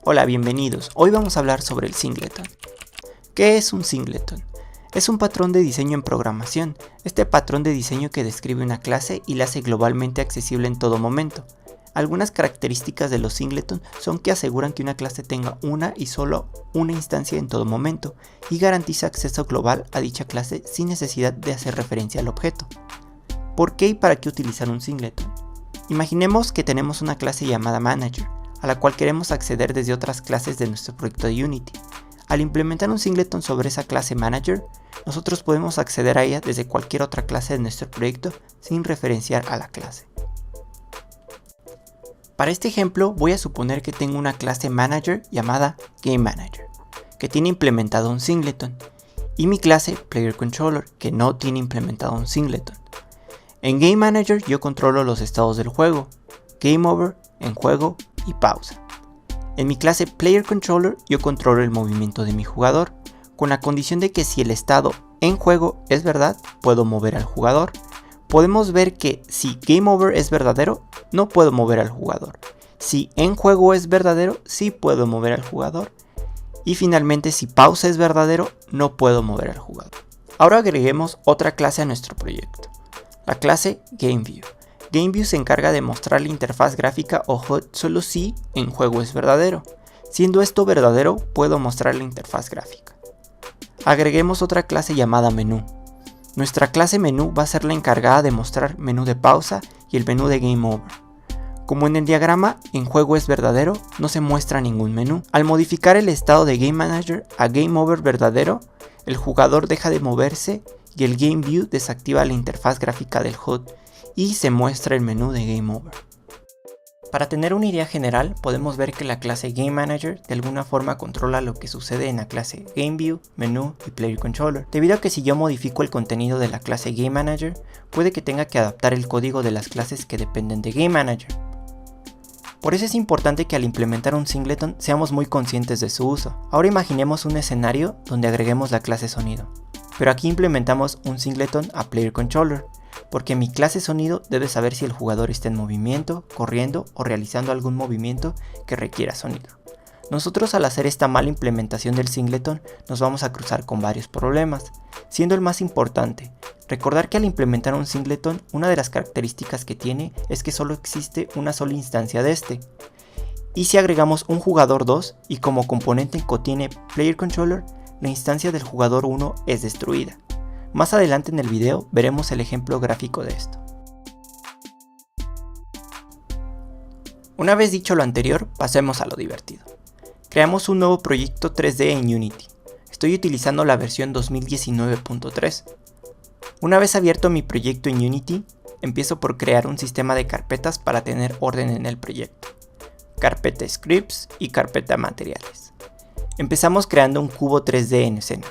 Hola, bienvenidos. Hoy vamos a hablar sobre el singleton. ¿Qué es un singleton? Es un patrón de diseño en programación. Este patrón de diseño que describe una clase y la hace globalmente accesible en todo momento. Algunas características de los singleton son que aseguran que una clase tenga una y solo una instancia en todo momento y garantiza acceso global a dicha clase sin necesidad de hacer referencia al objeto. ¿Por qué y para qué utilizar un singleton? Imaginemos que tenemos una clase llamada Manager, a la cual queremos acceder desde otras clases de nuestro proyecto de Unity. Al implementar un singleton sobre esa clase Manager, nosotros podemos acceder a ella desde cualquier otra clase de nuestro proyecto sin referenciar a la clase. Para este ejemplo voy a suponer que tengo una clase Manager llamada GameManager, que tiene implementado un singleton, y mi clase PlayerController, que no tiene implementado un singleton. En GameManager yo controlo los estados del juego, Game Over, en juego y pausa. En mi clase PlayerController yo controlo el movimiento de mi jugador, con la condición de que si el estado en juego es verdad, puedo mover al jugador. Podemos ver que si Game Over es verdadero, no puedo mover al jugador. Si en juego es verdadero, sí puedo mover al jugador. Y finalmente si pausa es verdadero, no puedo mover al jugador. Ahora agreguemos otra clase a nuestro proyecto, la clase GameView. GameView se encarga de mostrar la interfaz gráfica o HUD solo si en juego es verdadero. Siendo esto verdadero, puedo mostrar la interfaz gráfica. Agreguemos otra clase llamada Menú. Nuestra clase Menú va a ser la encargada de mostrar menú de pausa y el menú de Game Over. Como en el diagrama en juego es verdadero, no se muestra ningún menú. Al modificar el estado de Game Manager a Game Over verdadero, el jugador deja de moverse y el GameView desactiva la interfaz gráfica del HUD y se muestra el menú de Game Over. Para tener una idea general, podemos ver que la clase GameManager de alguna forma controla lo que sucede en la clase GameView, Menú y PlayerController, debido a que si yo modifico el contenido de la clase GameManager, puede que tenga que adaptar el código de las clases que dependen de GameManager. Por eso es importante que al implementar un singleton seamos muy conscientes de su uso. Ahora imaginemos un escenario donde agreguemos la clase Sonido, pero aquí implementamos un singleton a PlayerController, porque mi clase sonido debe saber si el jugador está en movimiento, corriendo o realizando algún movimiento que requiera sonido. Nosotros al hacer esta mala implementación del singleton nos vamos a cruzar con varios problemas, siendo el más importante, recordar que al implementar un singleton una de las características que tiene es que solo existe una sola instancia de este. Y si agregamos un jugador 2 y como componente contiene PlayerController, la instancia del jugador 1 es destruida. Más adelante en el video veremos el ejemplo gráfico de esto. Una vez dicho lo anterior, pasemos a lo divertido. Creamos un nuevo proyecto 3D en Unity. Estoy utilizando la versión 2019.3. Una vez abierto mi proyecto en Unity, empiezo por crear un sistema de carpetas para tener orden en el proyecto. Carpeta Scripts y carpeta Materiales. Empezamos creando un cubo 3D en escena.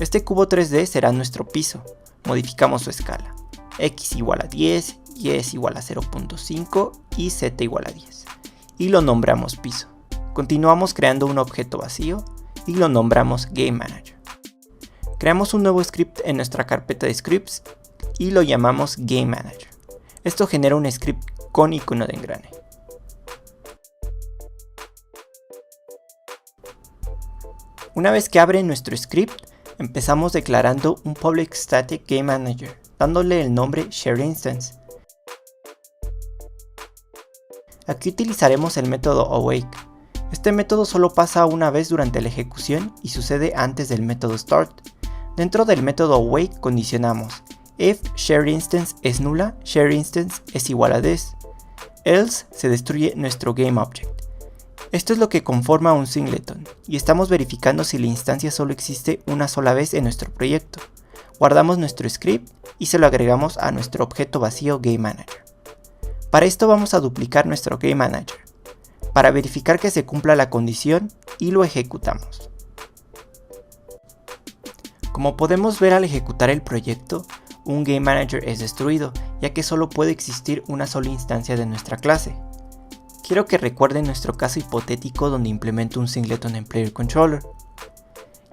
Este cubo 3D será nuestro piso. Modificamos su escala. X igual a 10, Y es igual a 0.5 y Z igual a 10. Y lo nombramos piso. Continuamos creando un objeto vacío y lo nombramos GameManager. Creamos un nuevo script en nuestra carpeta de scripts y lo llamamos GameManager. Esto genera un script con icono de engrane. Una vez que abre nuestro script, empezamos declarando un public static GameManager, dándole el nombre ShareInstance. Aquí utilizaremos el método awake. Este método solo pasa una vez durante la ejecución y sucede antes del método start. Dentro del método awake condicionamos: if ShareInstance es nula, ShareInstance es igual a this, else se destruye nuestro GameObject. Esto es lo que conforma un singleton, y estamos verificando si la instancia solo existe una sola vez en nuestro proyecto. Guardamos nuestro script y se lo agregamos a nuestro objeto vacío GameManager. Para esto vamos a duplicar nuestro GameManager, para verificar que se cumpla la condición y lo ejecutamos. Como podemos ver al ejecutar el proyecto, un GameManager es destruido, ya que solo puede existir una sola instancia de nuestra clase. Quiero que recuerden nuestro caso hipotético donde implemento un singleton en PlayerController.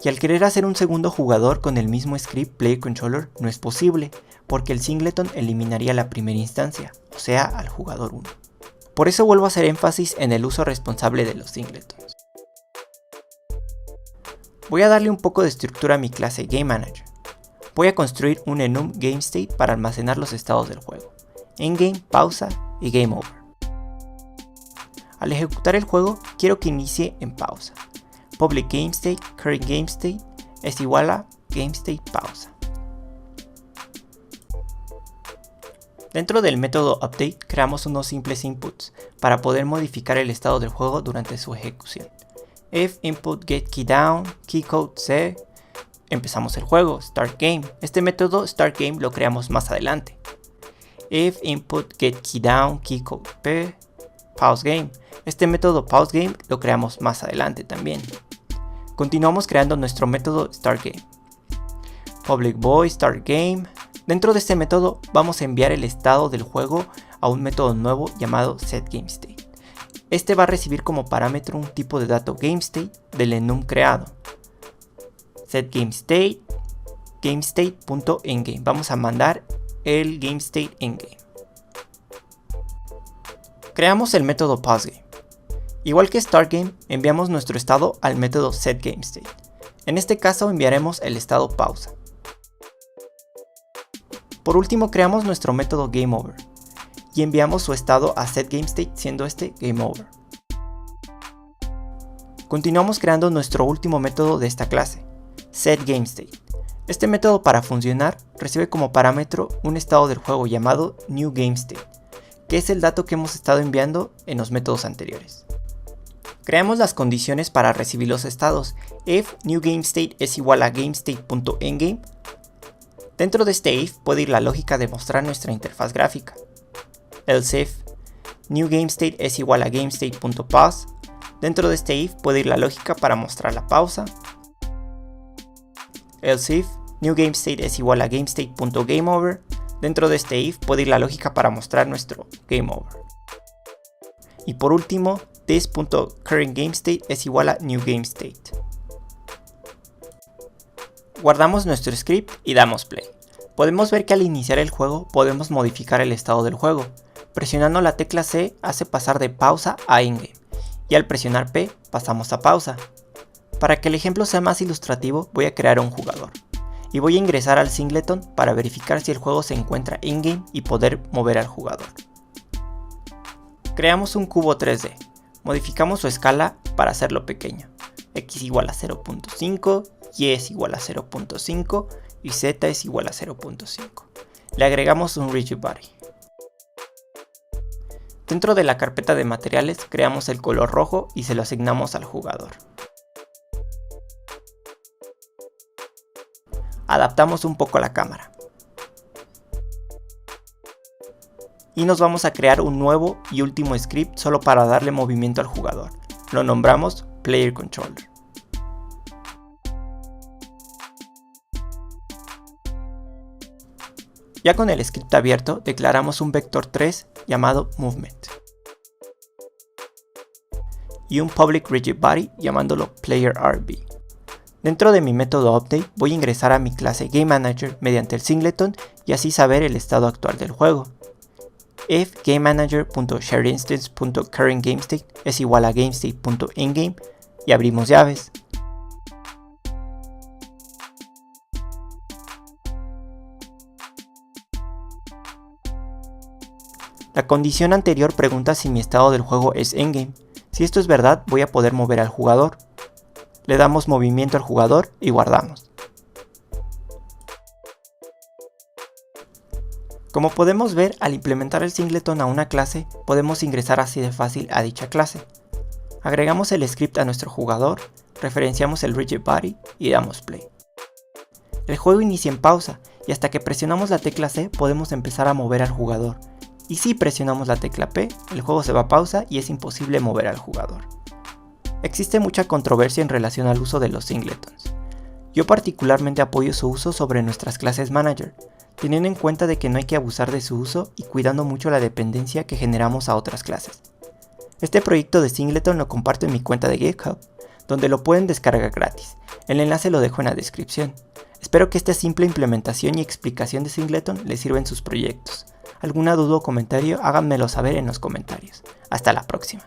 Y al querer hacer un segundo jugador con el mismo script PlayerController no es posible, porque el singleton eliminaría la primera instancia, o sea al jugador 1. Por eso vuelvo a hacer énfasis en el uso responsable de los singletons. Voy a darle un poco de estructura a mi clase GameManager. Voy a construir un enum GameState para almacenar los estados del juego: endgame, pausa y game over. Al ejecutar el juego, quiero que inicie en pausa. Public GameState current GameState es igual a GameState pausa. Dentro del método update creamos unos simples inputs para poder modificar el estado del juego durante su ejecución. If input get key down, key code C, empezamos el juego, start game. Este método start game lo creamos más adelante. If input get key down, key code P, pause game. Este método pause game lo creamos más adelante también. Continuamos creando nuestro método start game. Public void start game. Dentro de este método vamos a enviar el estado del juego a un método nuevo llamado setGameState. Este va a recibir como parámetro un tipo de dato GameState del enum creado. setGameState, GameState.endgame. Vamos a mandar el GameState endgame. Creamos el método pauseGame. Igual que startGame, enviamos nuestro estado al método setGameState. En este caso enviaremos el estado pausa. Por último creamos nuestro método GameOver y enviamos su estado a setGameState siendo este GameOver. Continuamos creando nuestro último método de esta clase, setGameState. Este método para funcionar recibe como parámetro un estado del juego llamado newGameState, que es el dato que hemos estado enviando en los métodos anteriores. Creamos las condiciones para recibir los estados. If newGameState es igual a GameState.endgame. Dentro de este if puede ir la lógica de mostrar nuestra interfaz gráfica. Else if newGameState es igual a GameState.pause. Dentro de este if puede ir la lógica para mostrar la pausa. Else if newGameState es igual a GameState.gameover. Dentro de este if puede ir la lógica para mostrar nuestro GameOver. Y por último, this.currentGameState es igual a newGameState. Guardamos nuestro script y damos play. Podemos ver que al iniciar el juego podemos modificar el estado del juego. Presionando la tecla C hace pasar de pausa a endgame y al presionar P pasamos a pausa. Para que el ejemplo sea más ilustrativo voy a crear un jugador y voy a ingresar al singleton para verificar si el juego se encuentra endgame y poder mover al jugador. Creamos un cubo 3D, modificamos su escala para hacerlo pequeño, x igual a 0.5, y es igual a 0.5 y z es igual a 0.5. Le agregamos un rigid body. Dentro de la carpeta de materiales creamos el color rojo y se lo asignamos al jugador. Adaptamos un poco la cámara. Y nos vamos a crear un nuevo y último script solo para darle movimiento al jugador. Lo nombramos Player Controller. Ya con el script abierto, declaramos un vector 3 llamado movement y un public rigid body llamándolo playerRB. Dentro de mi método update voy a ingresar a mi clase GameManager mediante el singleton y así saber el estado actual del juego. If GameManager.sharedInstance.currentGameState es igual a GameState.endgame y abrimos llaves. La condición anterior pregunta si mi estado del juego es endgame. Si esto es verdad, voy a poder mover al jugador. Le damos movimiento al jugador y guardamos. Como podemos ver, al implementar el singleton a una clase, podemos ingresar así de fácil a dicha clase. Agregamos el script a nuestro jugador, referenciamos el rigid body y damos play. El juego inicia en pausa y hasta que presionamos la tecla C podemos empezar a mover al jugador. Y si presionamos la tecla P, el juego se va a pausa y es imposible mover al jugador. Existe mucha controversia en relación al uso de los singletons. Yo particularmente apoyo su uso sobre nuestras clases manager, teniendo en cuenta de que no hay que abusar de su uso y cuidando mucho la dependencia que generamos a otras clases. Este proyecto de singleton lo comparto en mi cuenta de GitHub, donde lo pueden descargar gratis. El enlace lo dejo en la descripción. Espero que esta simple implementación y explicación de singleton les sirva en sus proyectos. ¿Alguna duda o comentario? Háganmelo saber en los comentarios. Hasta la próxima.